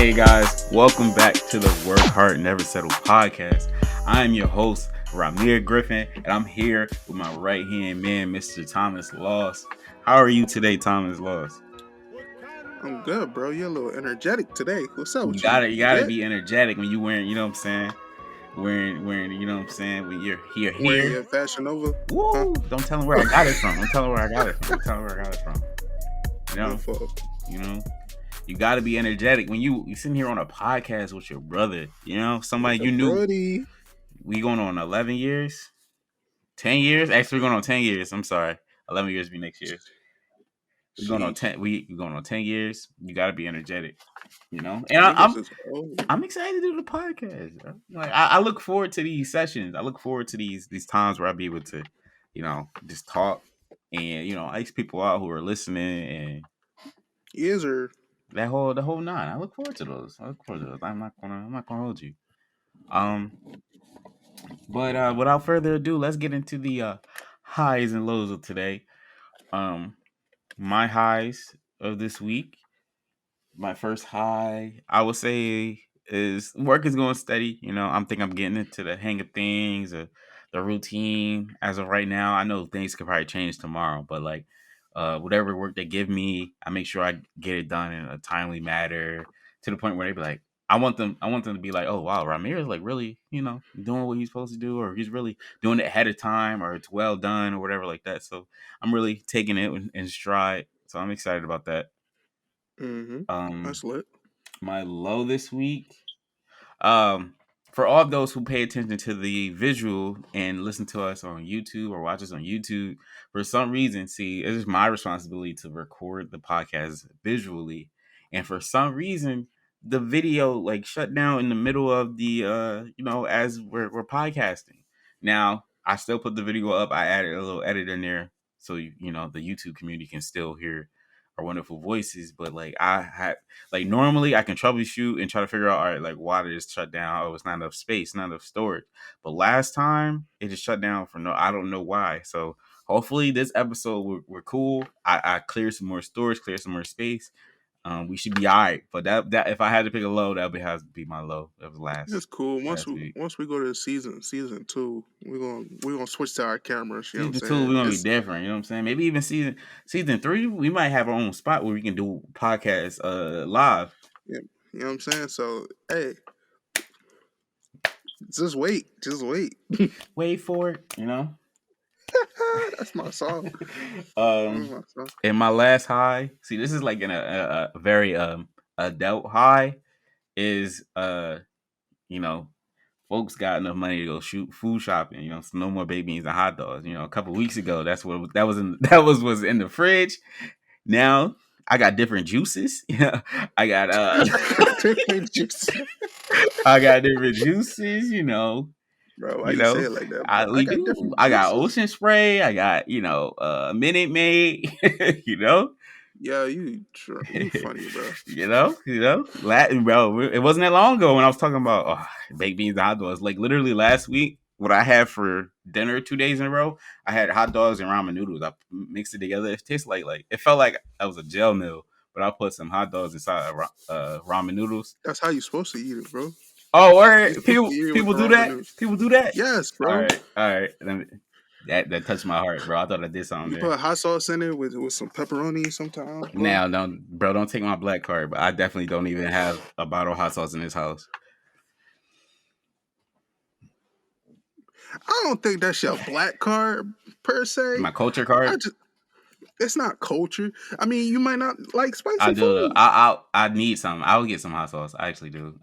Hey guys, welcome back to the Work Hard Never Settle podcast. I am your host, Rahmere Griffin, and I'm here with my right hand man, Mr. Thomas Laws. How are you today, Thomas Laws? I'm good, bro. You're a little energetic today. What's up You with you? gotta you You gotta good? be energetic when you wearing, you know what I'm saying? Wearing, you know what I'm saying? When you're Wearing here. your Fashion Nova? Huh? Woo! Don't tell them where I got it from. Don't tell them where I got it from. Don't tell them where I got it from. You My know, fault. you know. You gotta be energetic when you sitting here on a podcast with your brother. You know, somebody With your you knew. Brody. We going on 11 years, 10 years. Actually, we're going on 10 years. I'm sorry, 11 years be next year. We're going on Sheesh. 10. We going on 10 years. You gotta be energetic. You know, and Niggas is old. I'm excited to do the podcast. Bro. Like I look forward to these sessions. I look forward to these times where I'll be able to, you know, just talk and ice people out who are listening and Years or the whole nine. I look forward to those. I look forward to those. I'm not gonna hold you. Um, but without further ado, let's get into the highs and lows of today. Um, my highs of this week. My first high, I would say, is work is going steady. I'm getting into the hang of things, the routine. As of right now, I know things could probably change tomorrow, but like, whatever work they give me, I make sure I get it done in a timely manner to the point where they be like, I want them to be like, oh wow, Ramirez like really, doing what he's supposed to do, or he's really doing it ahead of time, or it's well done, or whatever like that. So I'm really taking it in stride. So I'm excited about that. mm-hmm. Um, That's lit. my low this week. Um, for all of those who pay attention to the visual and listen to us on YouTube or watch us on YouTube, for some reason, see, it is my responsibility to record the podcast visually, and for some reason, the video like shut down in the middle of the as we're podcasting. Now, I still put the video up. I added a little edit in there so the YouTube community can still hear our wonderful voices, but like I had like normally I can troubleshoot and try to figure out, all right, like why did it shut down? Oh, it's not enough space, not enough storage. But last time it just shut down for I don't know why. So hopefully this episode we're cool. I clear some more storage, clear some more space. We should be all right. But that if I had to pick a low, that would have to be my low. That was It's cool. Once last we week. once we go to season two, we're gonna switch to our cameras. You know what I'm Season 2, we're saying? gonna be It's different. You know what I'm saying? Maybe even season 3, we might have our own spot where we can do podcasts live. yeah, you know what I'm saying. So hey, just wait. Just wait. Wait for it. That's my song. That's um, my song. and my last high. See, this is like in a very adult high. Is folks got enough money to go shoot food shopping. So no more baked beans and hot dogs. A couple weeks ago, that's what that was in was in the fridge. Now I got different juices. I got Different juice. I got different juices. Bro, why You you say know, it like that, bro? I we got do. different I got juices. Ocean Spray. I got Minute Maid. you know, Yo, you funny, bro. Latin, bro. It wasn't that long ago when I was talking about baked beans and hot dogs. Like literally last week, what I had for dinner 2 days in a row, I had hot dogs and ramen noodles. I mixed it together. It tastes like it felt like that was a gel meal, but I put some hot dogs inside ramen noodles. That's how you supposed to eat it, bro. Oh, all right. You supposed to People eat it with people the do ramen that. noodles. People do that. Yes, All bro. right, all right. That touched my heart, bro. I thought I did something You there. put hot sauce in it with some pepperoni sometimes, bro. Now, don't take my black card, but I definitely don't even have a bottle of hot sauce in this house. I don't think that's your black card per se. My culture I card, just it's not culture. I mean, you might not like I spicy do. food. I need some. I'll get some hot sauce. I actually do.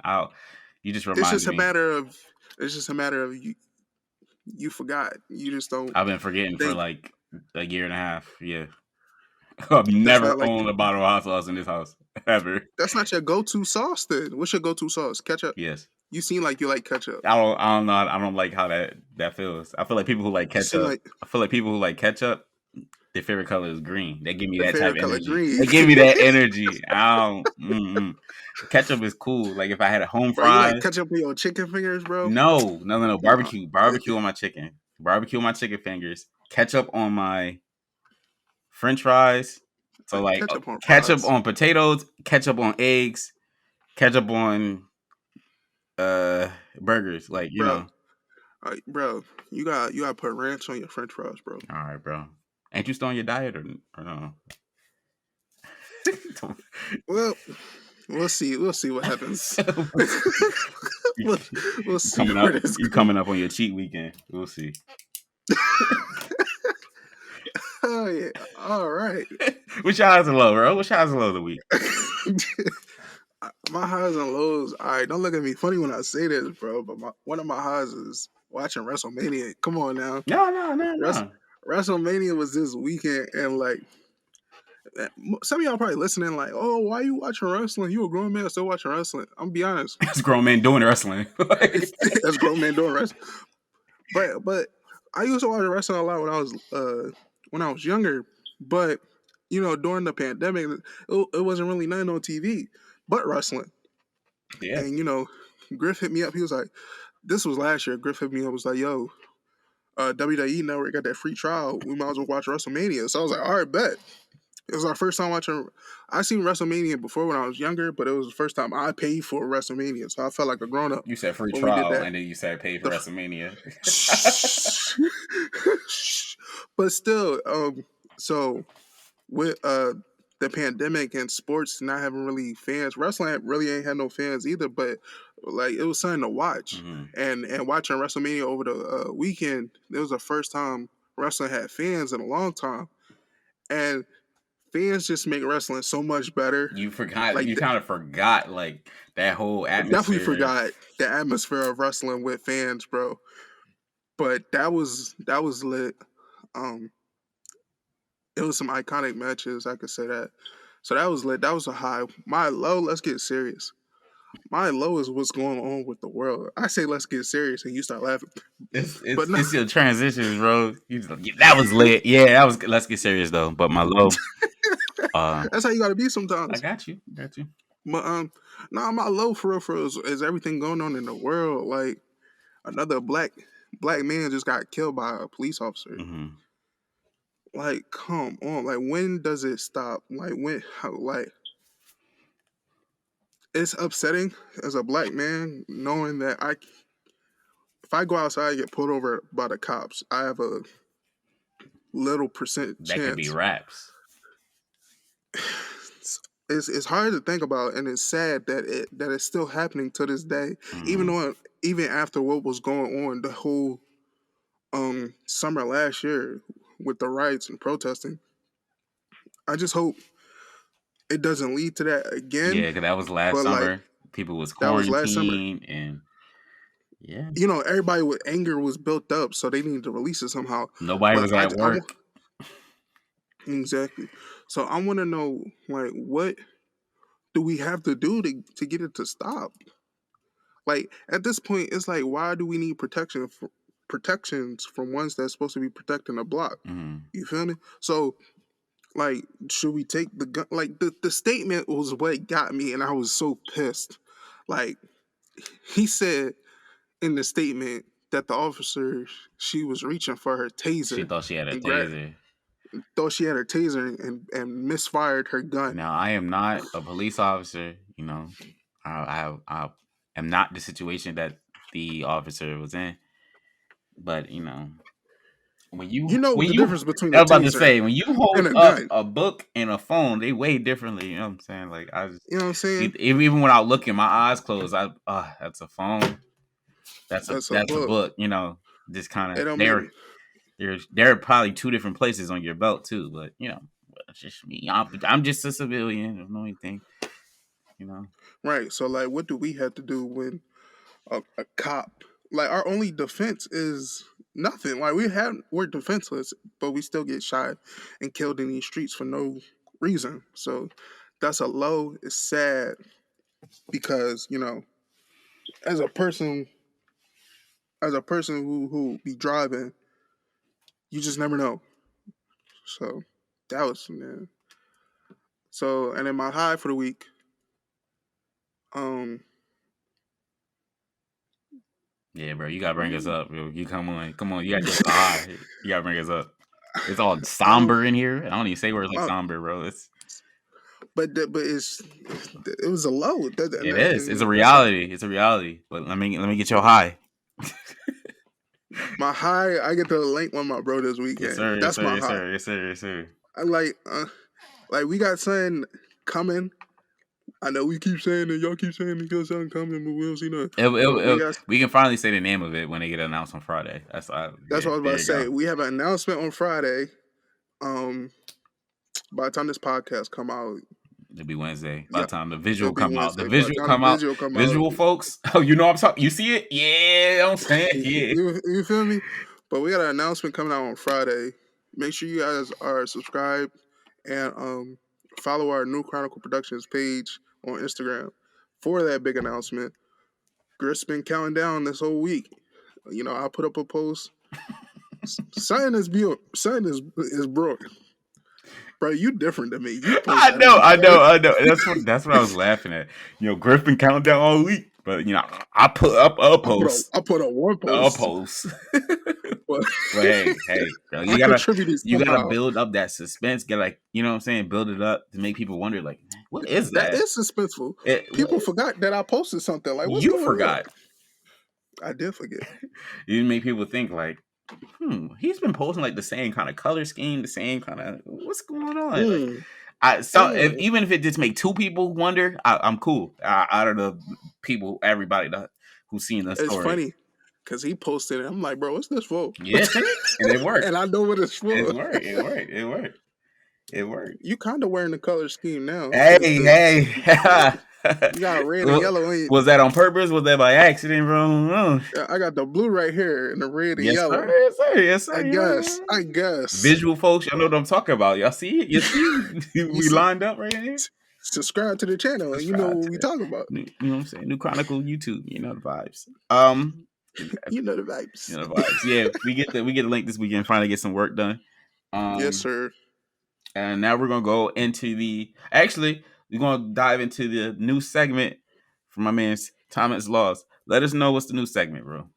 You just It's reminded just a me. matter of you forgot. You just don't I've been forgetting for think. like a year and a half. Yeah, I've That's never not like owned a bottle of hot sauce in this house ever. that's not your go-to sauce. Then what's your go-to sauce? Ketchup. Yes. You seem like you like ketchup. I don't know. I don't like how that feels. I feel like people who like You seem ketchup. like I feel like people who like ketchup, their favorite color is green. They give me the that type favorite of color energy. green. They give me that energy. I don't. Ketchup is cool. Like if I had a home Bro, you like fries. ketchup on your chicken fingers, bro? No. Nah. Barbecue on my chicken. Barbecue on my chicken fingers. Ketchup on my French fries. So like Ketchup on ketchup fries. on potatoes. Ketchup on eggs. ketchup on burgers, like bro. Bro, you got to put ranch on your French fries, bro. All right, bro. Ain't you still on your diet or no? Well, we'll see. We'll see what happens. you, we'll, we'll see where this you goes. coming up on your cheat weekend. We'll see. Oh yeah. All right. Which highs and low, bro? Which highs and low of the week? My highs and lows. All right, don't look at me funny when I say this, bro. But one of my highs is watching WrestleMania. Come on now, Wrest, No. WrestleMania was this weekend, and like some of y'all probably listening, like, oh, why you watching wrestling? You a grown man still watching wrestling? I'm gonna be honest. It's grown men doing wrestling. That's grown man doing wrestling. But I used to watch wrestling a lot when I was younger. But you know, during the pandemic, it wasn't really nothing on TV but wrestling. Yeah. And you know, Griff hit me up. He was like, "This was last year." Griff hit me up. Was like, "Yo, WWE Network got that free trial. We might as well watch WrestleMania." So I was like, "All right, bet." It was our first time watching. I seen WrestleMania before when I was younger, but it was the first time I paid for WrestleMania, so I felt like a grown up You said free when we did trial, that. and then you said pay for The WrestleMania. but still, so with the pandemic and sports not having really fans, wrestling really ain't had no fans either. But like it was something to watch, and watching WrestleMania over the weekend, it was the first time wrestling had fans in a long time, and fans just make wrestling so much better. You forgot. Like You kind of forgot like that whole definitely atmosphere. forgot the atmosphere of wrestling with fans, bro. But that was lit. Um, it was some iconic matches. I could say that. So that was lit. That was a high. My low. Let's get serious. My low is what's going on with the world. I say let's get serious, and you start laughing. But no, It's your transitions, bro. That was lit. Yeah, that was. Let's get serious though. But my low. that's how you got to be I sometimes. got you. Got you. But nah, my low for real is everything going on in the world. Like another black man just got killed by a police officer. Mm-hmm. Like, come on. Like, when does it stop? Like, like, it's upsetting as a black man knowing that if I go outside and get pulled over by the cops, I have a little percent That could be chance. raps. It's hard to think about, and it's sad that it's still happening to this day. Mm-hmm. Even after what was going on the whole summer last year with the riots and protesting, I just hope it doesn't lead to that again. Yeah, because that was last But like summer. People was that was last summer. quarantined, and yeah, You know, everybody with anger was built up, so they needed to release it somehow. nobody But was at work. exactly. So I want to know, like, what do we have to do to get it to stop? Like at this point, it's like, why do we need protections from ones that's supposed to be protecting the block? Mm-hmm. You feel me? So like, should we take the gun? Like the statement was what got me, and I was so pissed. Like he said in the statement that the officer she was reaching for her She taser thought she had a and taser. thought she had her taser and misfired her gun. Now, I am not a police officer. I am not the situation that the officer was in. But You know when the you difference between I a was about to taser say when you hold and a up gun. a book and a phone, they weigh differently. You know what I'm saying? Like I just You know what I'm saying? even without looking, my eyes closed. That's a phone. That's a That's a book. book. Just kind It of don't make there are probably two different places on your belt too. But it's just me. I'm just a civilian. I don't know anything. You know. right. So like, what do we have to do when a cop? Like our only defense is nothing. Like we're defenseless, but we still get shot and killed in these streets for no reason. So that's a low. It's sad because as a person, who be driving, you just never know. So that was man. So and then my high for the week. Um, Yeah, bro, you gotta bring us up, bro. You come on, you gotta give us a high. You gotta bring us up. It's all um, somber in here. I don't even say words like my somber, bro. It's but it was a low. It is. It's a That's a, reality. It's a reality. But let me get your high. my high. I get to link with my bro this Yes, weekend. sir. Yes, That's sir. my Yes, high. sir. Yes, sir. Yes, sir. I like we got something coming. I know we keep saying that, y'all keep saying we got something coming, but we don't see nothing. But We can finally say the name of it when they get announced on Friday. that's Yeah. what I was about There to you go. say. We have an announcement on Friday. Um, by the time this podcast come out, It'll be Wednesday. By yeah, the time the it'll visual be come out, the Wednesday. By the visual time the come out, visual come out, visual folks. Oh, you know what I'm talking. You see it? Yeah, I'm saying yeah. you feel me? But we got an announcement coming out on Friday. Make sure you guys are subscribed and follow our New Chronicle Productions page on Instagram for that big announcement. Griff's been counting down this whole week. You know, I put up a post. Something is broke. Bro, you different than me. You post I that know, every I know, day. I know. That's what I was laughing at. Griffin countdown all week, but I put up a post, I put up one a post, post. but But hey, girl, I contributed you gotta somehow. build up that suspense. Get like, what I'm saying, build it up to make people wonder, like, what is That that? is suspenseful. What People is forgot that I posted something. Like, what's you going on? forgot? I did forget. You make people think like, he's been posting like the same kind of color scheme, the same kind of what's going on. Like, Mm, mm. even if it just make two people wonder, I'm cool. Out of the people, everybody who's seen the It's story, funny because he posted it. I'm like, bro, what's this for? yeah, see, and it worked. And I know what it's It for. worked. It worked. It worked. It worked. You kind of wearing the color scheme now because Hey. you got red and Wa- yellow. In was that on purpose? Was that by accident, bro? I got the blue right here and the red and Yes, sir. yellow. Yes, sir. Yes, sir. I guess. I guess. Visual folks, y'all know what I'm talking about. Y'all see it? You see? You We see, lined up right here. subscribe to the channel and you know Subscribe what to we it. talking about. You know what I'm saying? New Chronicle YouTube. You know the vibes. You know the vibes. You know the vibes. Yeah, we get the link this weekend. Finally get some work done. Yes, Um, sir. and now we're gonna go into we're gonna dive into the new segment from my man Thomas Laws. Let us know what's the new segment, bro.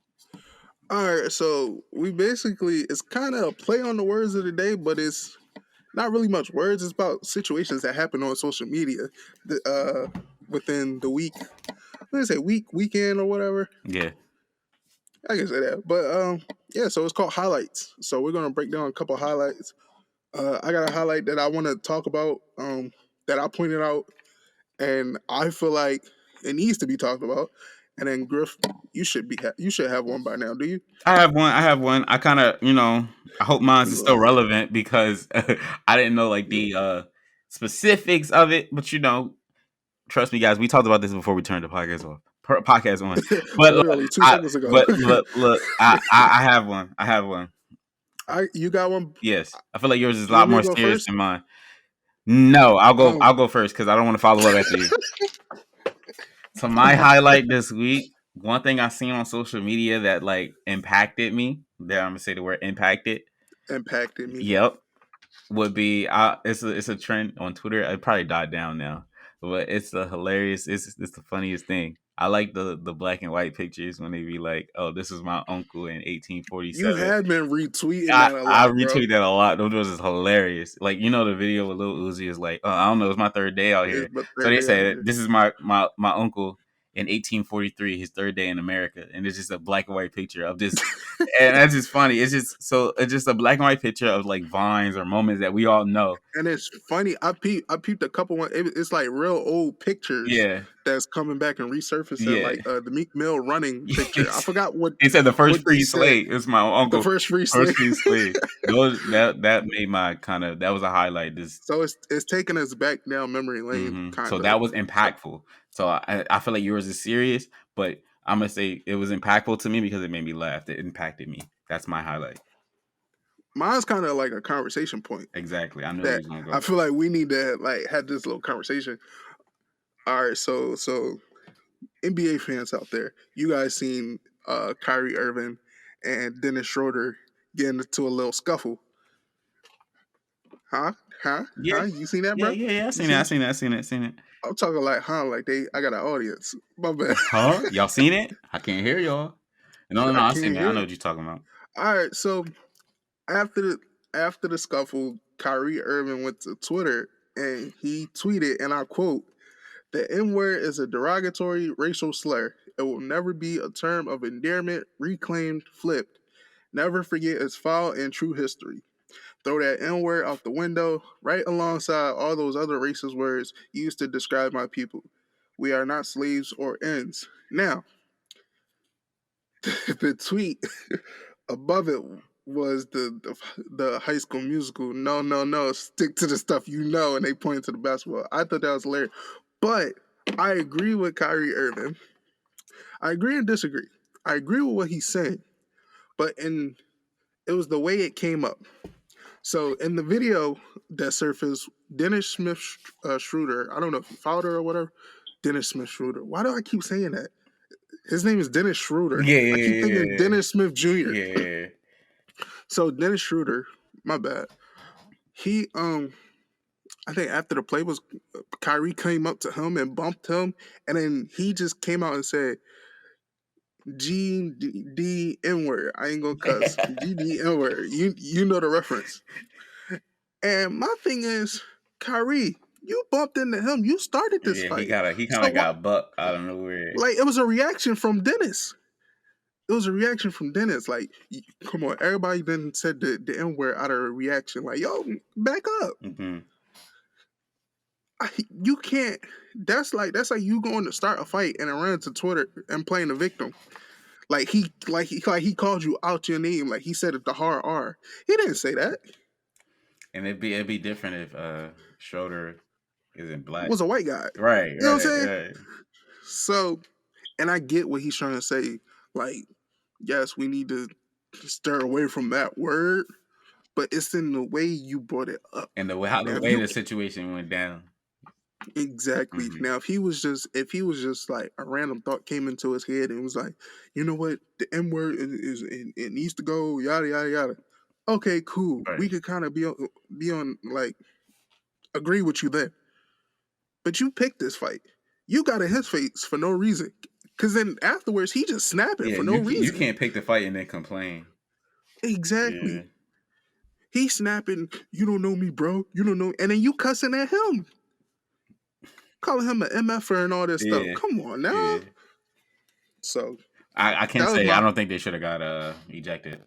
All right, so we basically it's kind of a play on the words of the day, but it's not really much words. It's about situations that happen on social media, within the week. Let's say weekend or whatever. Yeah. I can say that, but yeah. So it's called highlights. So we're gonna break down a couple highlights. I got a highlight that I want to talk about. That I pointed out, and I feel like it needs to be talked about. And then Griff, you should have one by now. Do you? I have one. I have one. I kind of, I hope mine's is still Like, relevant because I didn't know like you- the specifics of it. But trust me, guys, we talked about this before we turned the podcast off. Podcast on. But look, literally 2 seconds ago. I have one. I have one. You got one. Yes, I feel like yours is a You lot want me more to go serious first? than mine. No, I'll go. Um, I'll go first because I don't want to follow up after you. So my highlight this week, one thing I seen on social media that like impacted me. That I'm gonna say the word impacted. impacted me. Yep, would be it's a trend on Twitter. It probably died down now, but it's the hilarious. It's the funniest thing. I like the black and white pictures when they be like, "Oh, this is my uncle in You 1847." had been retweeting I, that a I lot, bro. retweet that a lot. Those was hilarious. Like the video with Lil Uzi is like, I don't know, it's my third day out It's here. my So third they day out said here. this is my uncle in 1843, his third day in America, and it's just a black and white picture of this, and that's just funny. It's just a black and white picture of like vines or moments that we all know. And it's funny. I peeped a couple one. It's like real old pictures Yeah, that's coming back and resurfacing, yeah. like the Meek Mill running picture. I forgot He said the first what they free said. slave is my The uncle. first free First slave. free slave. That made my that was a highlight. This So it's taking us back down memory lane, So kind of. that was So impactful. So I feel like yours is serious, but I'm gonna say it was impactful to me because it made me laugh. It impacted me. That's my highlight. mine's kind of like a conversation point Exactly. I knew you that was gonna I go. feel like we need to like have this little conversation. All right, so NBA fans out there, you guys seen Kyrie Irving and Dennis Schroeder getting into a little scuffle? Huh? Huh? Yeah, Huh? You seen that, yeah, bro? yeah, yeah. I You seen it. I seen? seen it. I seen it. I seen it. I'm talking like, huh? Like I got an audience. My bad. Huh? Y'all seen it? I can't hear y'all. No, no, I I seen can't it. I know hear. what you're talking about. All right, so after the scuffle, Kyrie Irving went to Twitter and he tweeted, and I quote, "The N word is a derogatory racial slur. It will never be a term of endearment, reclaimed, flipped. Never forget its foul and true history. Throw that N word out the window, right alongside all those other racist words used to describe my people. We are not slaves or ends." Now, the tweet above it was the High School Musical. No, no, no. Stick to the stuff you know, and they pointed to the basketball. I thought that was hilarious, but I agree with Kyrie Irving. I agree and disagree. I agree with what he's saying, but it was the way it came up. So in the video that surfaced, Dennis Smith Schroeder, I don't know if you followed her or whatever. Dennis Smith Schroeder. Why do I keep saying that? His name is Dennis Schroeder. Yeah, I keep thinking yeah, Dennis Smith Jr. yeah. So Dennis Schroeder, my bad. He I think after the play was Kyrie came up to him and bumped him, and then he just came out and said G D N word. I ain't gonna cuss. G D N word. You know the reference. And my thing is, Kyrie, you bumped into him. You started this Yeah, fight. he kind So of what? got bucked out of nowhere. Like it was a reaction from Dennis. It was a reaction from Dennis. Like, come on, everybody then said the N word out of a reaction. Like, yo, back up. Mm-hmm. You can't. That's like you going to start a fight and then run to Twitter and playing the victim. He called you out your name. Like he said it the hard R. He didn't say that. And it'd be different if Schroeder isn't black. Was a white guy. Right, You know what I'm right, saying? right. So, and I get what he's trying to say. Like, yes, we need to stir away from that word, but it's in the way you brought it up. And Now, the if way you the situation went down. exactly Mm-hmm. now, if he was just like a random thought came into his head and was like, you know what, the N word is it needs to go, yada yada yada. Okay, cool. We Right. could kind of be on like agree with you there. But you picked this fight. You got in his face for no reason. Cause then afterwards he just snapping Yeah, for no you reason. can't pick the fight and then complain. Yeah. Exactly. He snapping, you don't know me, bro. You don't know, and then you cussing at him, calling him an MFer and all this stuff. Yeah. Come on now. Yeah. So I that can't was say I my don't think they should have got ejected.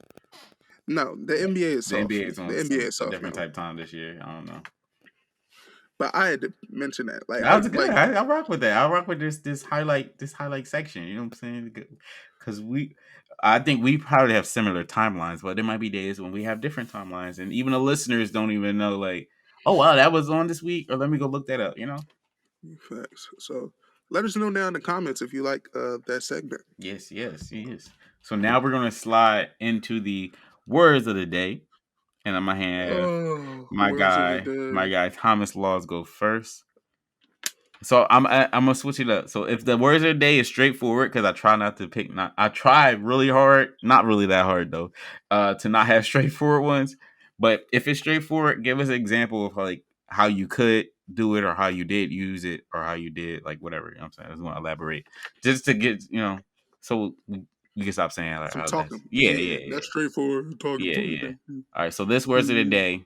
no. The NBA is The soft. NBA is The on NBA is a soft different now. type time this year. I don't know. But I had to mention that. That was good. I rock with that. I rock with this highlight section. You know what I'm saying? Because I think we probably have similar timelines, but there might be days when we have different timelines, and even the listeners don't even know. Like, oh wow, that was on this week, or let me go look that up. You know? facts. So let us know down in the comments if you like that segment. Yes, yes, yes. So now we're gonna slide into the words of the day, and I'm gonna have Oh, words of the my day. guy Thomas Laws go first. So I'm gonna switch it up. So if the words of the day is straightforward, because I try not to pick not I try really hard, not really that hard though, to not have straightforward ones. But if it's straightforward, give us an example of like how you could do it or how you did use it or how you did like whatever. You know what I'm saying? I just want to elaborate. Just to get, so we can stop saying like, Some oh that's talking. yeah, Yeah, yeah, yeah. that's straightforward talking Yeah, point. yeah. All right, so this words of the day,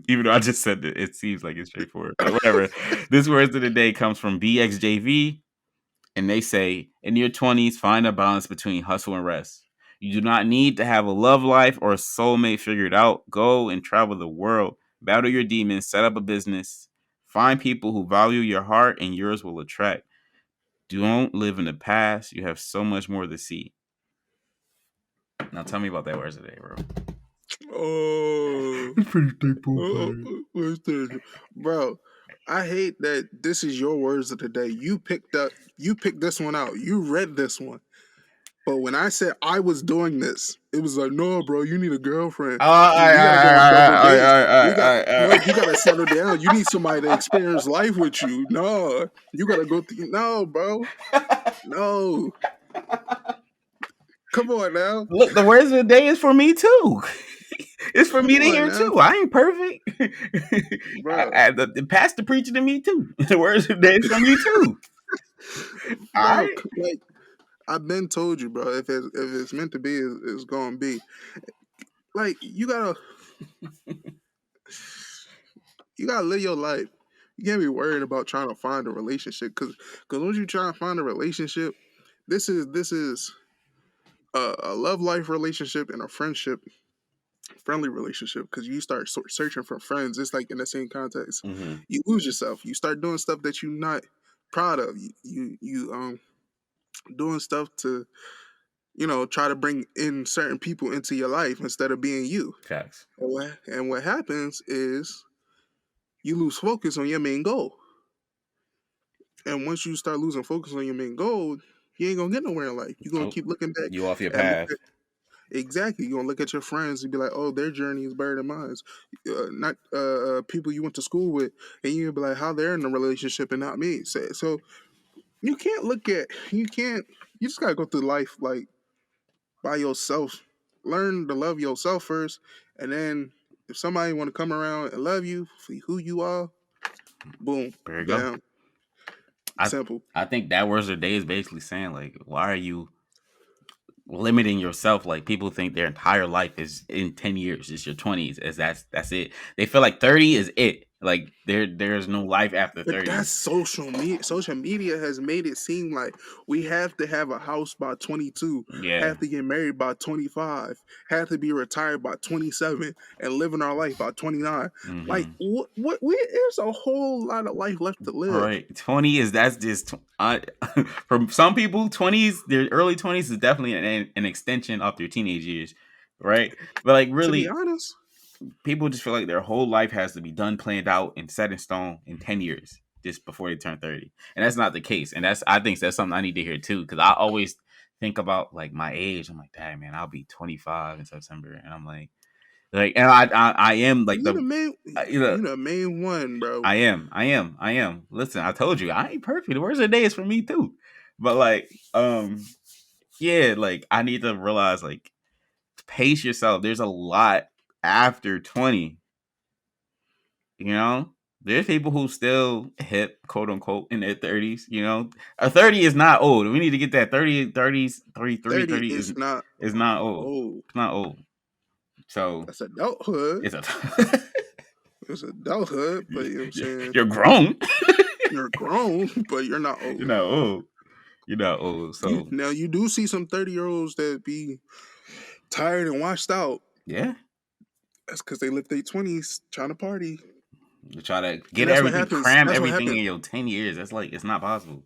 even though I just said that it seems like it's straightforward, but whatever. This words of the day comes from BXJV, and they say, in your 20s, find a balance between hustle and rest. You do not need to have a love life or a soulmate figured out. Go and travel the world, battle your demons, set up a business, find people who value your heart, and yours will attract. Don't live in the past. You have so much more to see. Now tell me about that words of the day, bro. Oh, It's pretty straightforward. what's this? Bro, I hate that this is your words of the day. You picked this one out. You read this one. But when I said I was doing this, it was like, no, bro, you need a girlfriend. Oh, all We gotta go on double dates. We got right. no, you gotta settle down. You need somebody to experience life with you. No, you gotta go through. No, bro, no. Come on now, Look, the words of the day is for me too. It's for come me to on hear now, too. I ain't perfect. bro, The pastor preaching to me too. The words of the day is for me too. All bro. right. Like I've been told you, bro. If it's meant to be, it's gonna You gotta live your life. You can't be worried about trying to find a relationship because once you try to find a relationship, this is a love life relationship and a friendly relationship because you start searching for friends. It's like in the same context. Mm-hmm. You lose yourself. You start doing stuff that you're not proud of. You doing stuff to try to bring in certain people into your life instead of being you. Facts. And what happens is you lose focus on your main goal. And once you start losing focus on your main goal, you ain't gonna get nowhere in life. You're gonna Oh, keep looking back you off your and look path. at exactly. You're gonna look at your friends and be like, "Oh, their journey is better than mine." Not people you went to school with, and you'll be like, "How they're in a relationship and not me." So you can't look at you can't. You just gotta go through life like by yourself. Learn to love yourself first, and then if somebody want to come around and love you for who you are, boom, There you go. bam, I simple. I think that words of the day is basically saying like, why are you limiting yourself? Like people think their entire life is in 10 years. It's your 20s. As that's it. They feel like 30 is it. Like there's no life after But 30. that's social media. Social media has made it seem like we have to have a house by 22, Yeah. have to get married by 25, have to be retired by 27, and living our life by 29. Like, Mm-hmm. there's a whole lot of life left to live. Right. 20 is that's just for some people 20s, their early 20s is definitely an extension of their teenage years, right? But like To be really honest, people just feel like their whole life has to be done, planned out, and set in stone in 10 years just before they turn 30. And that's not the case. And I think that's something I need to hear too. Because I always think about like my age. I'm like, dang man, I'll be 25 in September. And I'm and I am like you the the main, you know, you the main one, bro. I am. Listen, I told you, I ain't perfect. The worst of the day is for me too. But yeah, like I need to realize like pace yourself. There's a lot after 20. You know, there's people who still hip, quote unquote, in their 30s. You know, a 30 is not old. We need to get that 30, 30s, 33, 30 30 is not is not old. old. It's not old. So That's adulthood. it's a It's adulthood, but you know what I'm saying? you're grown. You're grown, but you're not You're old. not old. You're not old. So You do see some 30-year-olds that be tired and washed out. yeah, That's because they lived their 20s trying to party. you try to And get that's what everything, happens. cram That's what everything happened. in your 10 years. That's like it's not possible.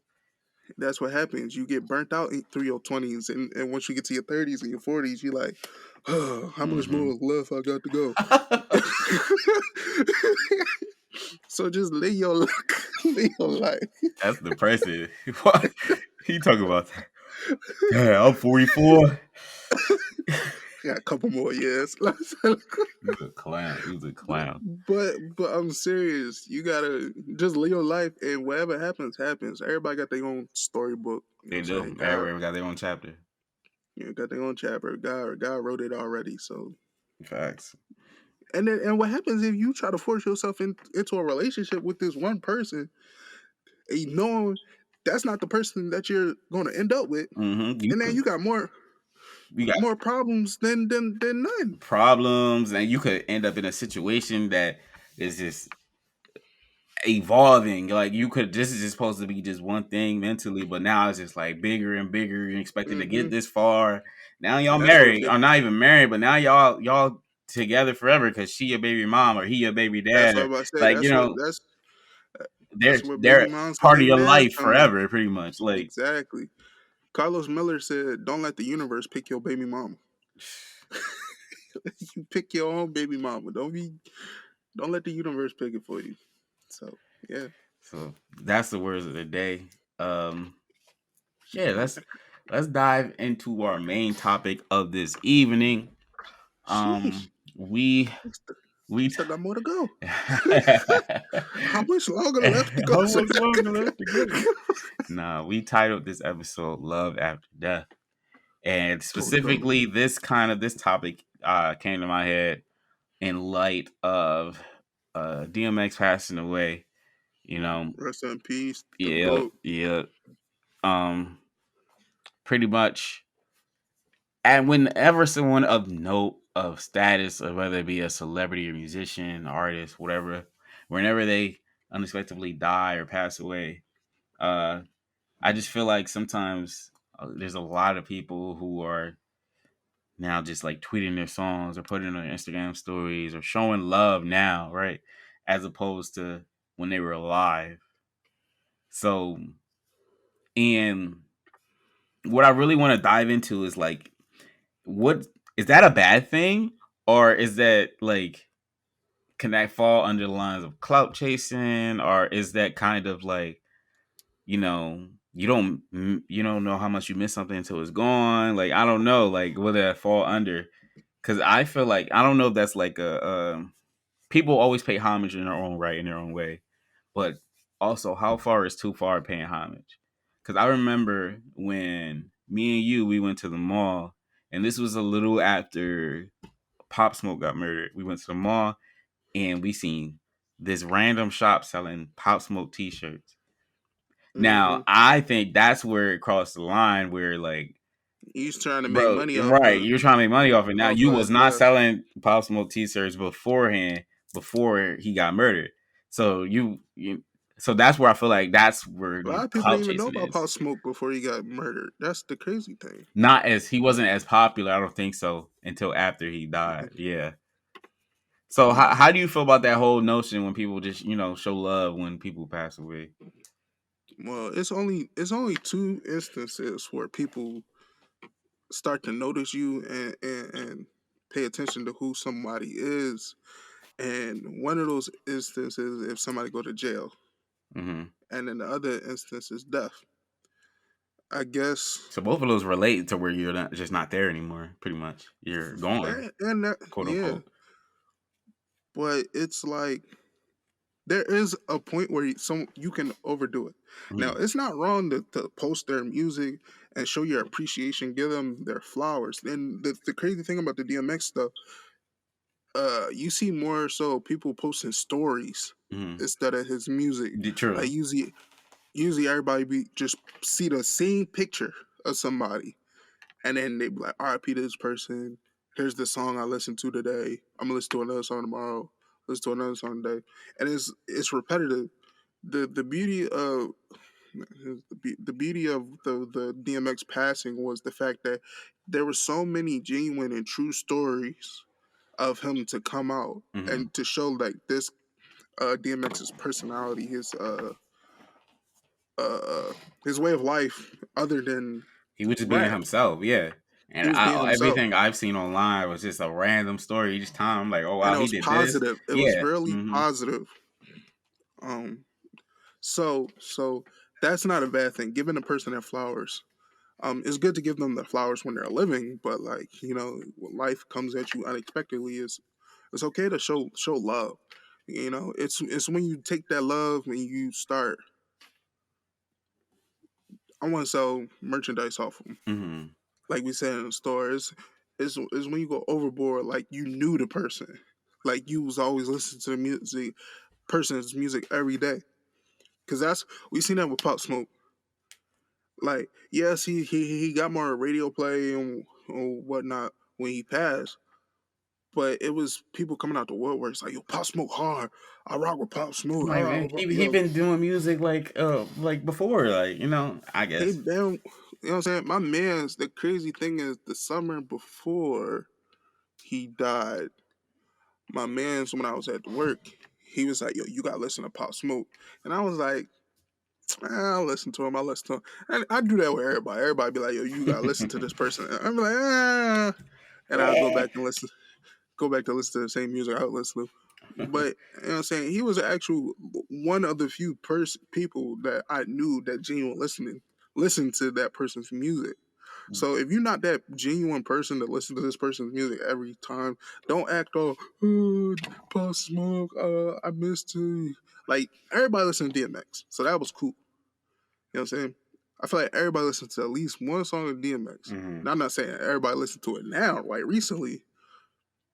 That's what happens. You get burnt out through your 20s. And once you get to your 30s and your 40s, you're like, oh, how much Hmm. more left I got to go? So just live your life. That's depressing. What he talking about? Yeah, I'm 44. Got a couple more years. He was a clown. He was a clown. But I'm serious. You gotta just live your life, and whatever happens, happens. Everybody got their own storybook. You know They what I'm saying? do. Everywhere got their own chapter. Got their own chapter. God wrote it already. So, Facts. and what happens if you try to force yourself into a relationship with this one person, and you know that's not the person that you're going to end up with, Mm-hmm. and then you got You got more problems than none. problems, and you could end up in a situation that is just evolving. Like you could, this is just supposed to be just one thing mentally, but now it's just like bigger and bigger. You're expecting to get Hmm. this far. Now y'all And that's what married, or not even married, but now y'all together forever because she your baby mom or he your baby that's dad, what I'm or about to say. like That's where baby they're moms and part of baby your dads life come in. forever, pretty much. Like Exactly. Carlos Miller said, "Don't let the universe pick your baby mama. You pick your own baby mama. Don't let the universe pick it for you." So yeah. so, that's the words of the day. Um, yeah, let's dive into our main topic of this evening. Sheesh. We We still, we still got more to go. How how much longer left to go? much longer left to go? Nah, we titled this episode "Love After Death," and Totally go. specifically this topic came to my head in light of DMX passing away. You know, Rest in peace, the yeah, goat. yeah. Um, Pretty much. And whenever someone of note, of status, or whether it be a celebrity or musician, artist, whatever, whenever they unexpectedly die or pass away, uh, I just feel like sometimes there's a lot of people who are now just like tweeting their songs or putting on Instagram stories or showing love now, right? As opposed to when they were alive. So, and what I really want to dive into is like, what is that a bad thing? Or is that like, can that fall under the lines of clout chasing? Or is that kind of like, you don't know how much you miss something until it's gone. Like I don't know, like will that fall under? Because I feel like I don't know if that's like people always pay homage in their own right in their own way, but also how far is too far paying homage? Because I remember when me and you we went to the mall, and this was a little after Pop Smoke got murdered. We went to the mall and we seen this random shop selling Pop Smoke T-shirts. Hmm. Now, I think that's where it crossed the line where like, He's trying to make bro, money off right, the you're trying to make money off it. Now off you of it. was not Yeah, selling Pop Smoke t-shirts beforehand before he got murdered. So so that's where I feel like that's where a lot the of people clout didn't even know chasing about is. Pop Smoke before he got murdered. That's the crazy thing. Not as he wasn't as popular, I don't think so, until after he died. Yeah. So Yeah. how do you feel about that whole notion when people just, show love when people pass away? Well, it's only two instances where people start to notice you and pay attention to who somebody is. And one of those instances if somebody go to jail, Hmm. and then the other instance is death. I guess. So both of those relate to where you're just not there anymore. Pretty much, you're gone, And that, quote yeah, unquote. but it's like there is a point where you can overdo it. Now, Mhm. it's not wrong to post their music and show your appreciation, give them their flowers. And the crazy thing about the DMX stuff, you see more so people posting stories Mhm. instead of his music. Like True. usually everybody be just see the same picture of somebody, and then they be like, "R.I.P. to this person. Here's the song I listened to today. I'm gonna listen to another song tomorrow. Listen to another song today," and it's repetitive. The beauty of the beauty of the DMX passing was the fact that there were so many genuine and true stories of him to come out Mhm. and to show like this DMX's personality, his way of life, other than He was just being rap. himself, yeah. He And was being himself. everything I've seen online was just a random story each time. I'm like, oh And wow, it he was did this. positive. It was Yeah. really Hmm. positive. Um, so that's not a bad thing. Giving a person their flowers. It's good to give them the flowers when they're living, but like when life comes at you unexpectedly, it's okay to show love. It's when you take that love and you start. I want to sell merchandise off them, Hmm. like we said in the store. It's when you go overboard, like you knew the person, like you was always listening to the person's music every day. Cause that's we seen that with Pop Smoke. Like, yes, he got more radio play and or whatnot when he passed, but it was people coming out the woodworks like, "Yo, Pop Smoke hard. I rock with Pop Smoke. I Like rock man, with he yo." been doing music like before, like I He guess. damn, you know what I'm saying? My man's the crazy thing is the summer before he died, my man's when I was at work, he was like, "Yo, you gotta listen to Pop Smoke," and I was like, I'll listen to him. I listen to him. And I do that with everybody. Everybody be like, "Yo, you gotta listen to this person." And I'm like, and I'll go back and go back to listen to the same music I would listen to. But you know what I'm saying? He was an actual one of the few people that I knew that genuine listened to that person's music. So if you're not that genuine person to listen to this person's music every time, don't act all Pop Smoke, I missed you. Like everybody listened to DMX. So that was cool. You know what I'm saying? I feel like everybody listens to at least one song of DMX. Hmm. Now I'm not saying everybody listen to it now, like recently,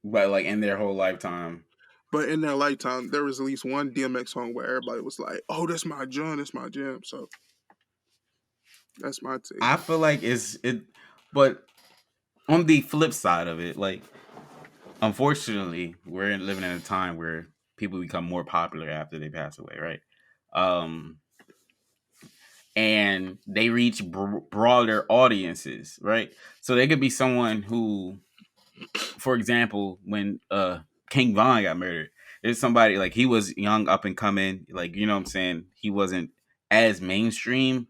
But like in their whole lifetime, but in their lifetime, there was at least one DMX song where everybody was like, "Oh, that's my jam, that's my jam." So that's my take. I feel like but on the flip side of it, like unfortunately, we're living in a time where people become more popular after they pass away, right? Um, and they reach broader audiences, right? So they could be someone who, for example, when King Von got murdered, there's somebody like he was young, up and coming, like you know what I'm saying. He wasn't as mainstream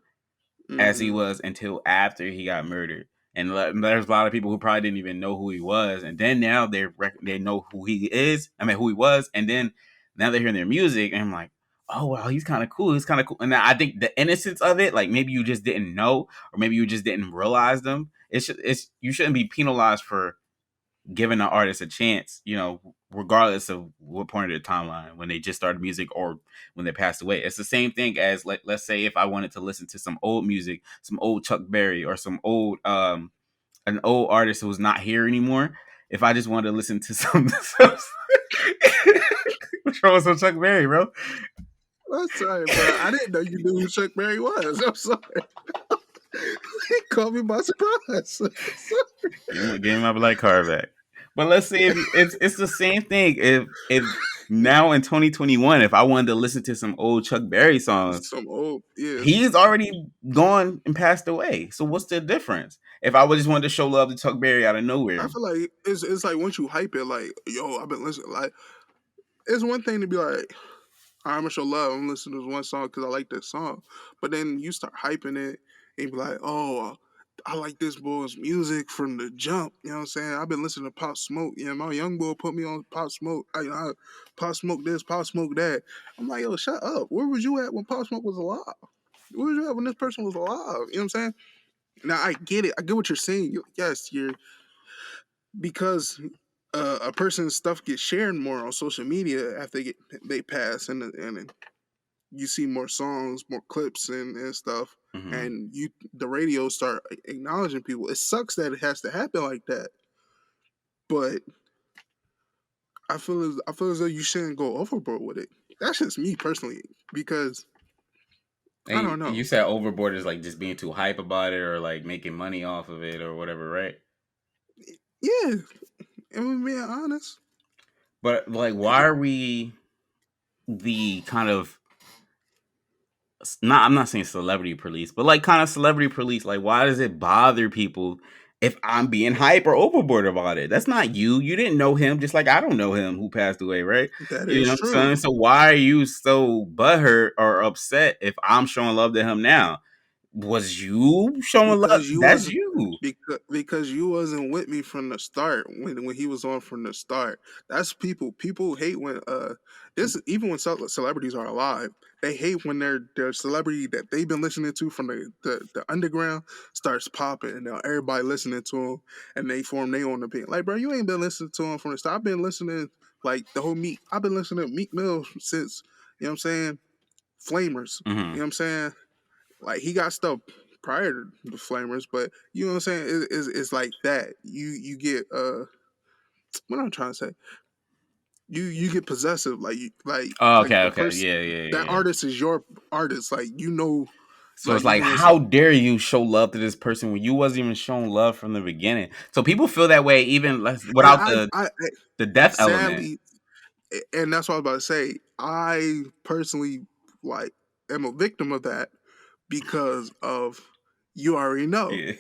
as he Mm-hmm. was until after he got murdered. And there's a lot of people who probably didn't even know who he was, and then now they know who he is. I mean, who he was, and then now they're hearing their music, and I'm like, oh wow, he's kind of cool. He's kind of cool. And I think the innocence of it, like maybe you just didn't know, or maybe you just didn't realize them. It's you shouldn't be penalized for giving an artist a chance, you know, regardless of what point of the timeline, when they just started music or when they passed away. It's the same thing as like, let's say if I wanted to listen to some old music, some old Chuck Berry or some old an old artist who's not here anymore. If I just wanted to listen to some what's wrong with some Chuck Berry, bro? I'm sorry, bro. I didn't know you knew who Chuck Berry was. I'm sorry. He caught me by surprise. Give my black card back. But let's say if it's the same thing. If now in 2021, if I wanted to listen to some old Chuck Berry songs, Some old, yeah. he's already gone and passed away. So what's the difference? If I would just wanted to show love to Chuck Berry out of I nowhere. feel like it's like once you hype it, like yo, I've been listening. Like it's one thing to be like, I'm gonna show love. I'm listening to this one song because I like this song, but then you start hyping it and be like, oh, I like this boy's music from the jump. You know what I'm saying? I've been listening to Pop Smoke. Yeah, my young boy put me on Pop Smoke. I Pop Smoke this, Pop Smoke that. I'm like, yo, shut up. Where was you at when Pop Smoke was alive? Where was you at when this person was alive? You know what I'm saying? Now I get it. I get what you're saying. Yes, you're because a person's stuff gets shared more on social media after they pass, and you see more songs, more clips, and stuff, Hmm. and the radio start acknowledging people. It sucks that it has to happen like that, but I feel as though you shouldn't go overboard with it. That's just me personally, because I And don't know. you said overboard is like just being too hype about it or like making money off of it or whatever, right? Yeah, and we're being honest. But like, why are we the kind of not I'm not saying celebrity police, but like kind of celebrity police. Like, why does it bother people if I'm being hype or overboard about it? That's not you. You didn't know him, just like I don't know him who passed away, right? That You is know what I'm saying? true. So why are you so butthurt or upset if I'm showing love to him now? Was you showing love? Because you That's wasn't you. because you wasn't with me from the start when he was on from the start. That's people hate when this even when celebrities are alive, they hate when their celebrity that they've been listening to from the underground starts popping, and now everybody listening to him, and they form their own opinion. Like, bro, you ain't been listening to him from the start. I've been listening like the whole Meek. I've been listening to Meek Mill since, you know what I'm saying, Flamers. You know Hmm. what I'm saying? Like he got stuff prior to the Flamers, but you know what I'm saying? It's like that. You get what I'm trying to say. You get possessive, like Oh, like okay, the okay, person yeah, yeah, that yeah. artist is your artist. Like you know, So it's like you've like, been listening. how dare you show love to this person when you wasn't even showing love from the beginning? So people feel that way even less And without the death element. sadly, and that's what I was about to say. I personally like am a victim of that because of you already know. Yeah.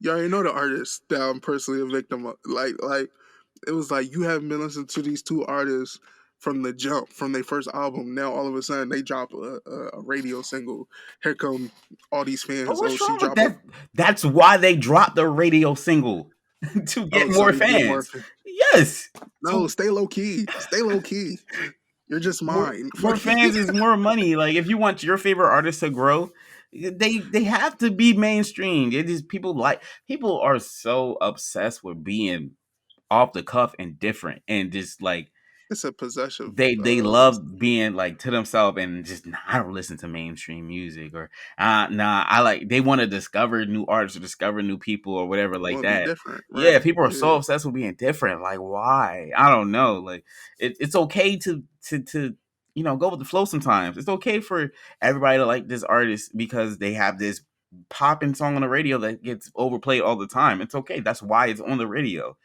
You already know the artist that I'm personally a victim of. Like it was like you haven't been listening to these two artists from the jump, from their first album. Now all of a sudden they drop a radio single. Here come all these But fans. Oh, what's she wrong with dropped a that? That's why they dropped the radio single to get oh, so more they get more. fans. Yes. No, So stay low key. Stay low key. You're just mine. more fans is more money. Like if you want your favorite artist to grow, they have to be mainstream. It is people are so obsessed with being off the cuff and different and just like It's a possessive. they love being like to themselves and just nah, I don't listen to mainstream music or nah I like they want to discover new artists or discover new people or whatever like Want to be that. different, Yeah, right? people are so Yeah, obsessed with being different. Like why? I don't know. Like it's okay to go with the flow sometimes. It's okay for everybody to like this artist because they have this popping song on the radio that gets overplayed all the time. It's okay. That's why it's on the radio.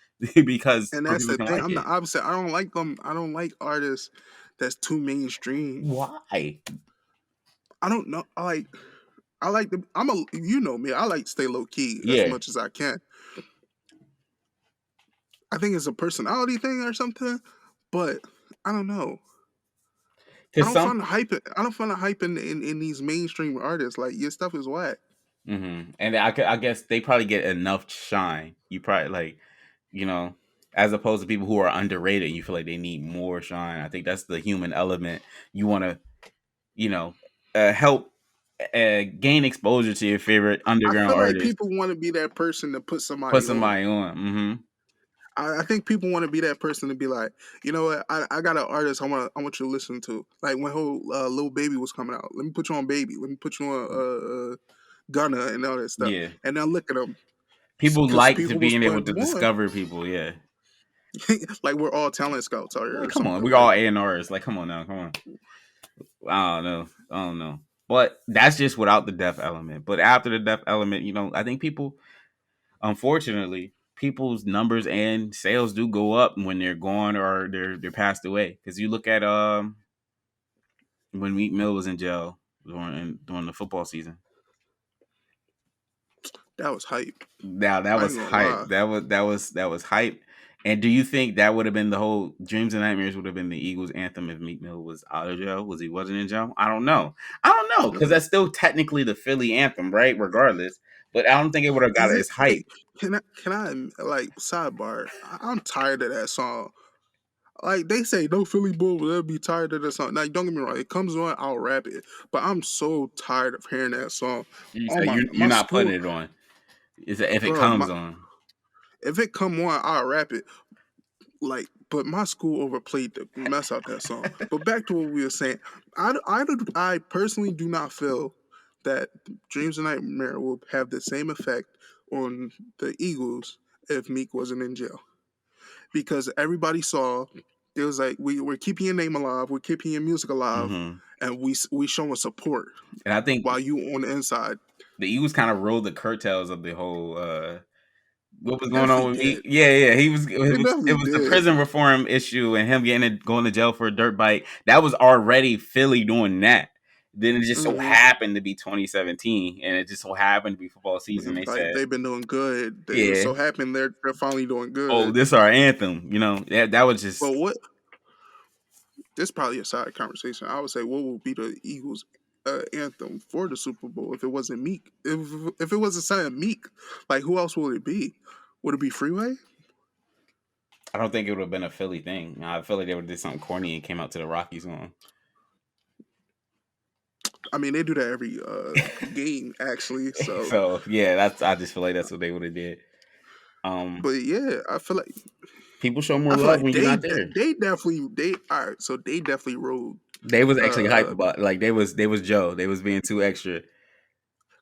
because And for that's people the can thing. like I'm the it. opposite. I don't like them. I don't like artists that's too mainstream. Why? I don't know. I like the. I'm a. You know me. I like to stay low key as Yeah, much as I can. I think it's a personality thing or something. But I don't know. I because don't some. find the hype. I don't find the hype in these mainstream artists. Like your stuff is whack. And I guess they probably get enough shine. You probably like, you know, as opposed to people who are underrated. You feel like they need more shine. I think that's the human element. You want to, you know, help gain exposure to your favorite I underground feel like artist. people want to be that person to put Put somebody on. somebody on. I think people want to be that person to be like, you know what? I got an artist I want you to listen to. Like when whole little baby was coming out. Let me put you on baby. Let me put you on Gunna and all that stuff. Yeah, And now look at them people because like to people was being able to putting one discover people. Yeah, like we're all talent scouts out here like or come on, something. we Like all A&Rs. Like come on now, come on. I don't know, I don't know. But that's just without the death element. But after the death element, I think people, unfortunately, people's numbers and sales do go up when they're gone or they're passed away. Because you look at when Meek Mill was in jail during the football season. that was hype. Now that I was ain't gonna hype. lie. That was hype. And do you think that would have been the whole Dreams and Nightmares would have been the Eagles anthem if Meek Mill was out of jail? Was he wasn't in jail? I don't know. I don't know because Uh, that's still technically the Philly anthem, right? Regardless, but I don't think it would have got is it? its Hey, hype. can I like sidebar? I'm tired of that song. Like they say, no Philly bull will ever be tired of that song. Like, don't get me wrong, it comes on, I'll rap it. But I'm so tired of hearing that song. You Oh say you're my not putting school, it on. Is if it bro. comes on. If it come on, I'll rap it. Like, but my school overplayed the mess out that song. But back to what we were saying, I personally do not feel that Dreams of Nightmare will have the same effect on the Eagles if Meek wasn't in jail. Because everybody saw it was like we're keeping your name alive, we're keeping your music alive, hmm and we showing support And I think while you on the inside. the Eagles kind of rode the curtails of the whole what was going on Definitely with me. did. Yeah, yeah, he was. They It definitely was the did. prison reform issue and him going to jail for a dirt bike. That was already Philly doing that. Then it just so Hmm. happened to be 2017, and it just so happened to be football season. They Like said, they've been doing good. It was "Yeah, so happening they're finally doing oh, good. this our anthem." That was But just. what? This is probably a side conversation. I would say what would be the Eagles' anthem for the Super Bowl if it wasn't Meek? If it wasn't something Meek, like who else would it be? Would it be Freeway? I don't think it would have been a Philly thing. I feel like they would have did something corny and came out to the Rocky song. I mean, they do that every game actually. So, So yeah, I just feel like that's what they would have did. Um, but yeah, People show more I feel love like when you're not there. they definitely they all right. So they definitely rode They was actually hype uh about like they was Joe. They was being too extra.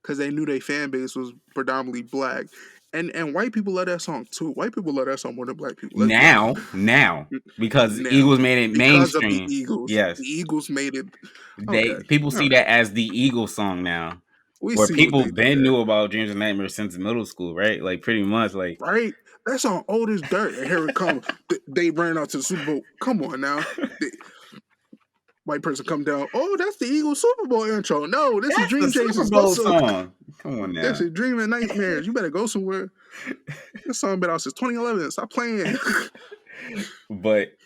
because they knew their fan base was predominantly black, and white people love that song too. White people love that song more than black people. Let's be honest. Now, because Now, Eagles made it because of mainstream. The Yes, Eagles made it. they Okay, people all see right. that as the Eagles song now. We Where see what people they did been there, knew about Dreams and Nightmares since middle school, right? Like pretty much, like right? That song old as dirt. And here it comes. They ran out to the Super Bowl. Come on now. The white person come down. Oh, that's the Eagles Super Bowl intro. No, this is that's the Dream Super Chasers. Go Bowl so. song. Come on This now. is Dream and Nightmares. You better go somewhere. This song been out since 2011. Stop playing. But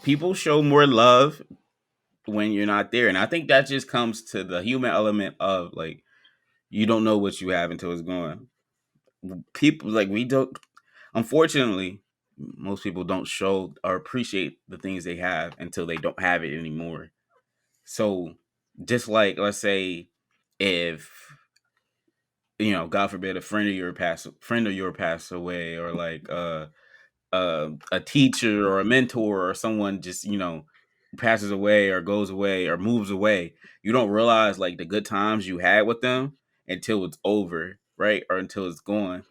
people show more love when you're not there, and I think that just comes to the human element of like you don't know what you have until it's gone. People like we don't. Unfortunately, most people don't show or appreciate the things they have until they don't have it anymore. So, just like let's say, if God forbid, a friend of your pass away, or like a teacher or a mentor or someone just passes away or goes away or moves away, you don't realize like the good times you had with them until it's over, right? Or until it's gone.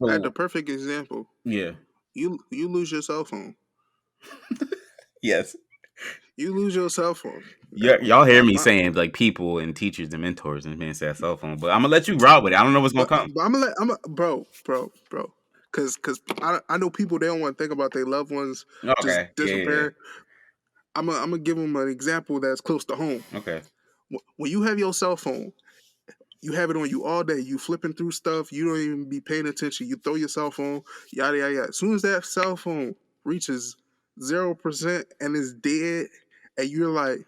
I had the So perfect example. yeah, You lose your cell phone. yes. You lose your cell phone. Y'all hear me My, saying like people and teachers and mentors and being say cell phone, but I'm gonna let you route with it. I don't know what's gonna come. but I'm gonna let I'm a, bro. Cause I know people, they don't want to think about their loved ones just Okay. Yeah, yeah, yeah. disrepair. I'm gonna give them an example that's close to home. Okay. When you have your cell phone, you have it on you all day. You flipping through stuff. You don't even be paying attention. You throw your cell phone, yada yada yada. As soon as that cell phone reaches 0% and is dead, and you're like,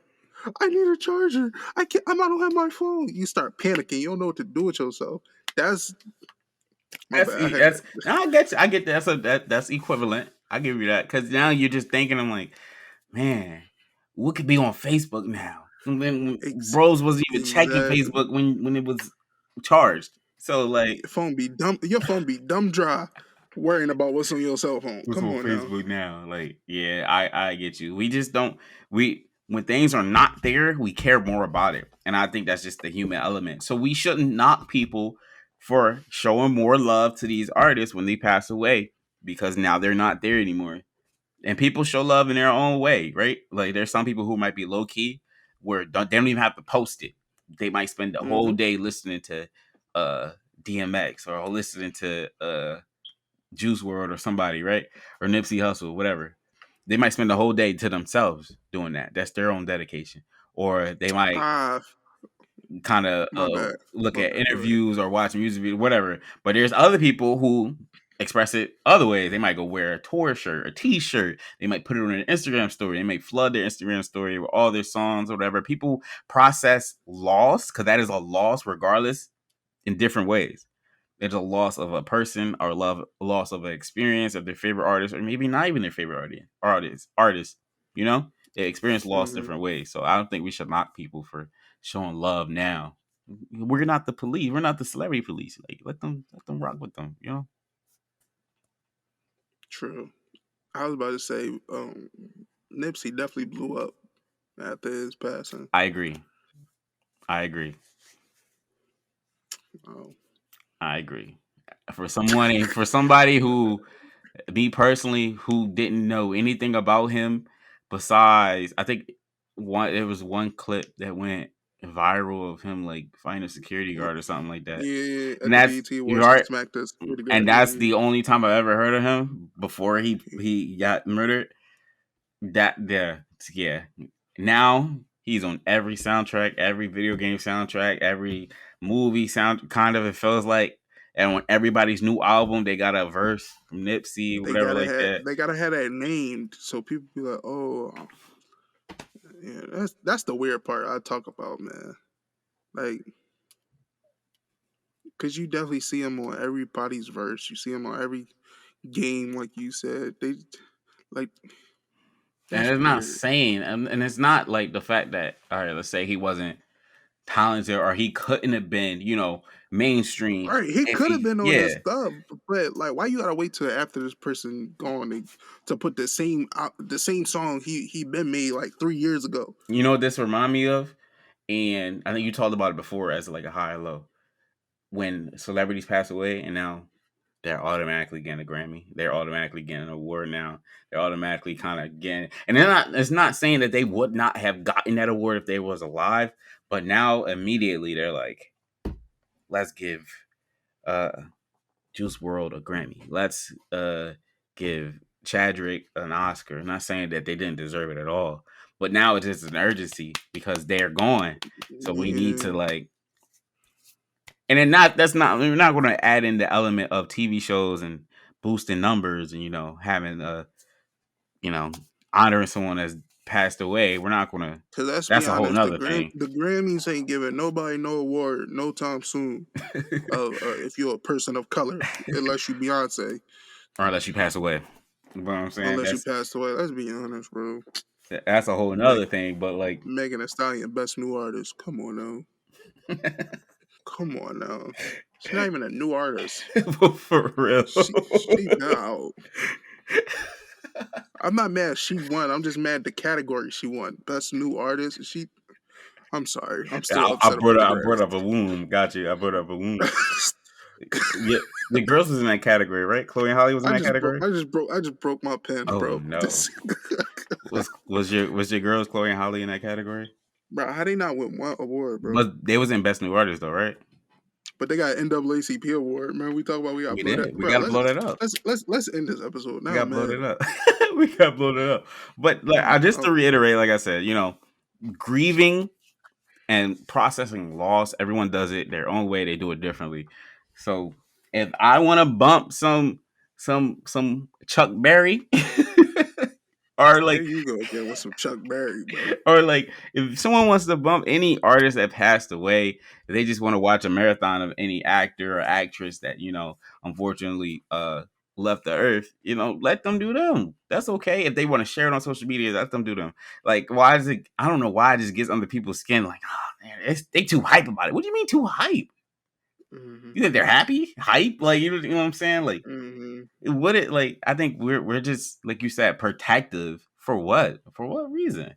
I need a charger. I can't. I don't have my phone. You start panicking. You don't know what to do with yourself. That's my That's bad. I e- had that's. No, I get you. I get that. That's equivalent. I give you that because now you're just thinking. I'm like, man, what could be on Facebook now? When ex- bros wasn't even checking exactly. Facebook when it was charged. So like, Your phone be dumb. Your phone be dumb dry, worrying about what's on your cell phone. what's Come on on now. Facebook now? Like, yeah, I get you. We just don't. We when things are not there, we care more about it, and I think that's just the human element. So we shouldn't knock people for showing more love to these artists when they pass away because now they're not there anymore. And people show love in their own way, right? Like there's some people who might be low key where they don't even have to post it. They might spend the whole Hmm. day listening to uh DMX or listening to Juice World or somebody, right? Or Nipsey Hussle, whatever. They might spend the whole day to themselves doing that. That's their own dedication. Or they might Ah, kind of my bad. look My at bad. Go ahead. interviews or watch music videos, whatever. But there's other people who express it other ways. They might go wear a tour shirt, a T-shirt. They might put it on an Instagram story. They might flood their Instagram story with all their songs or whatever. People process loss because that is a loss, regardless, in different ways. It's a loss of a person or loss of an experience of their favorite artist, or maybe not even their favorite artist. You know, they experience loss Hmm. different ways. So I don't think we should knock people for showing love now. We're not the police. We're not the celebrity police. Like let them rock with them. You know. True. I was about to say, Nipsey definitely blew up after his passing. I agree. I agree. Oh, I agree. For somebody who me personally, who didn't know anything about him besides, I think there was one clip that went viral of him like fighting a security uh, guard or something like that, yeah, and at the that's BT you Awards, he are, smacked us pretty and good. that's Yeah. the only time I've ever heard of him before he got murdered. That yeah. Now he's on every soundtrack, every video game soundtrack, every movie sound. Kind of it feels like, and on everybody's new album, they got a verse from Nipsey, whatever like that. They gotta have that named so people be like, oh, yeah. That's the weird part I talk about, man. Like, cause you definitely see him on everybody's verse. You see him on every game, like you said. They like And that's it's not weird. saying, and it's not like the fact that, all right, let's say he wasn't talented or he couldn't have been, mainstream Right, he if could have he, been on yeah. this stuff, but like, why you gotta wait till after this person gone to put the same song he been made like 3 years ago? You know what this remind me of? And I think you talked about it before as like a high or low. When celebrities pass away and now they're automatically getting a Grammy. They're automatically getting an award now. They're automatically kind of getting, and it's not saying that they would not have gotten that award if they was alive, but now immediately they're like, let's give uh Juice World a Grammy. Let's give Chadrick an Oscar. I'm not saying that they didn't deserve it at all, but now it's just an urgency because they're gone. So we need Yeah, to like, and then not that's not we're not going to add in the element of TV shows and boosting numbers and having you know honoring someone that's passed away. We're not going to. cause let's be That's a whole honest, nother thing. the Grammys ain't giving nobody no award no time soon. If you're a person of color, unless you Beyonce, Or unless you pass away. You know what I'm saying? unless you passed away. Let's be honest, bro. That's a whole Meg, nother thing. But like, Megan Thee Stallion, best new artist. Come on now, come on now. She's not even a new artist. for real. She been out. I'm not mad she won. I'm just mad the category she won. Best new artist. I'm sorry. I'm still upset about the I brought Grammys. up a womb. Got you. I brought up a womb. Yeah, the girls was in that category, right? Chloe and Holly was in that category. I just broke my pen, Oh bro. no, was your girls Chloe and Holly in that category? Bro, how they not win one award, bro? But they was in best new artist though, right? But they got NAACP award, man. We talk about we got We blow that, did. We bro. got to blow that up. Let's end this episode We now, got to blow man. that up. We got to blow that up. But like, I just to reiterate, like I said, grieving and processing loss, everyone does it their own way. They do it differently. So if I want to bump some Chuck Berry, or There like you go again with some Chuck Berry, bro. or like if someone wants to bump any artist that passed away, they just want to watch a marathon of any actor or actress that unfortunately left the earth, let them do them. That's okay. If they want to share it on social media, let them do them. Like, why is it? I don't know why it just gets under people's skin. Like, oh man, they too hype about it. What do you mean too hype? Mm-hmm. You think they're happy? Hype? Like, you know what I'm saying? Like, what it like? I think we're just, like you said, protective for what? For what reason?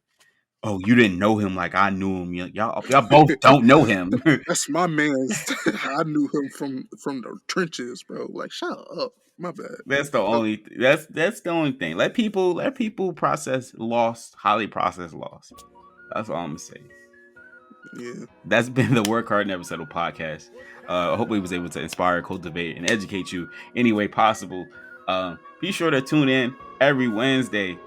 Oh, you didn't know him like I knew him. Y'all both don't know him. That's my man's. I knew him from the trenches, bro. Like, shut up. My bad. That's the only that's the only thing. Let people process loss, highly process loss. That's all I'm gonna say. Yeah. That's been the Work Hard Never Settle podcast. Hopefully it was able to inspire, cultivate, and educate you any way possible. Be sure to tune in every Wednesday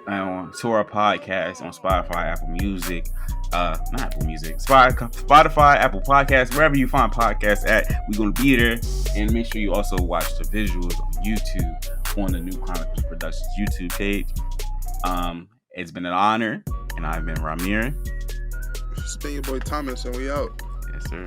to our podcast on Spotify, Apple Music, not Apple Music, Spotify, Apple Podcasts, wherever you find podcasts at. We're going to be there. And make sure you also watch the visuals on YouTube on the New Chronicles Productions YouTube page. It's been an honor, and I've been Rahmere. It's been your boy Thomas, and we out. Yes, sir.